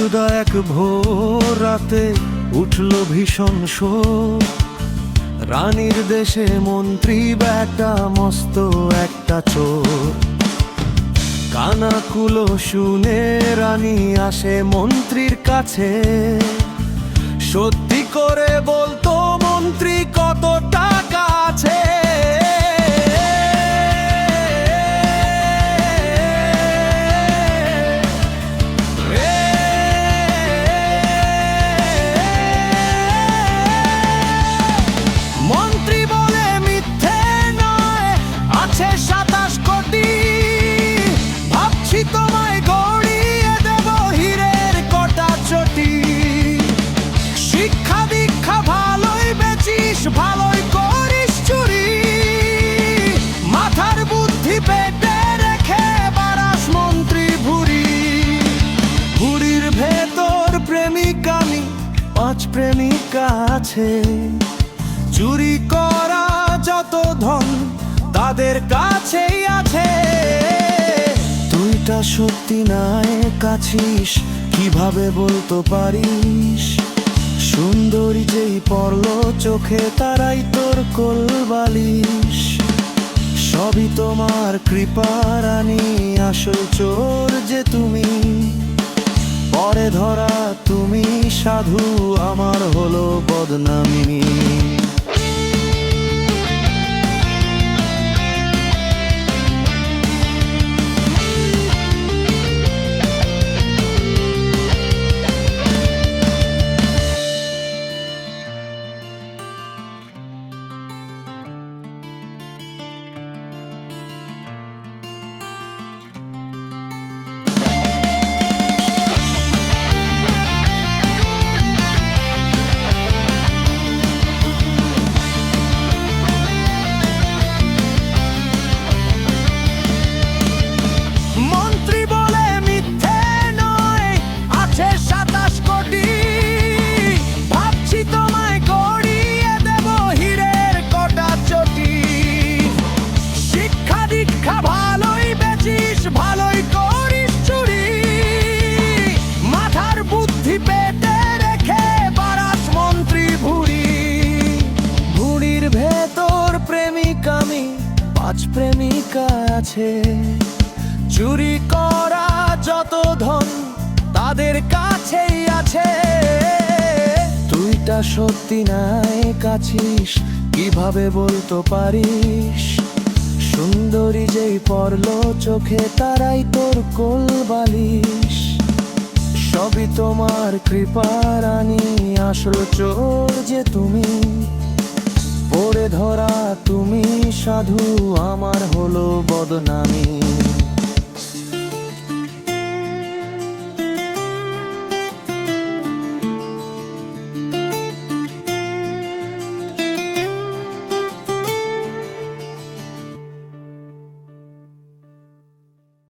একদা এক ভোর রাতে উঠল ভীষণ শোক। রানীর দেশে মন্ত্রী বেটা মস্ত একটা চোর। কানাকুলো শুনে রানী আসে মন্ত্রীর কাছে। সত্যি করে বলতো মন্ত্রী কত টাকা আছে। মন্ত্রী বলে মিথ্যে নয়, আছে 27 কোটি। ভাবছি তোমায় গড়িয়ে দেব হীরের কটা চটি। শিক্ষা দীক্ষা ভালোই বেচিস, ভালোই করিস চুরি। মাথার বুদ্ধি পেটে রেখে বারাস মন্ত্রী ভুরি। ভুরির ভেতর প্রেমিকা আমি, 5 প্রেমিকা আছে। চুরি করা যত ধন তাদের কাছেই আছে। তুইটা সত্যি নাই কাছিস, কিভাবে বলতে পারিস? সুন্দরী যেই পড়লো চোখে তারাই তোর কোলবালিশ। সবই তোমার কৃপা রানী, আসল চোর যে তুমি। পরে ধরা তুমি সাধু, আমার হলো বদনামী। ভালোই করিস চুরি। মাথার বুদ্ধি পেটে রেখে বারাস মন্ত্রী ভুরি। ভুরির ভেতর প্রেমিকা আমি, 5 প্রেমিকা আছে। চুরি করা যত ধন তাদের কাছেই আছে। তুইটা সত্যি নাই কাছিস, কিভাবে বলতে পারিস? সুন্দরী যেই পড়লো চোখে তারাই তোর কোলবালিশ। সবই তোমার কৃপা রানী, আসল চোর যে তুমি। পড়ে ধরা তুমি সাধু, আমার হলো বদনামী।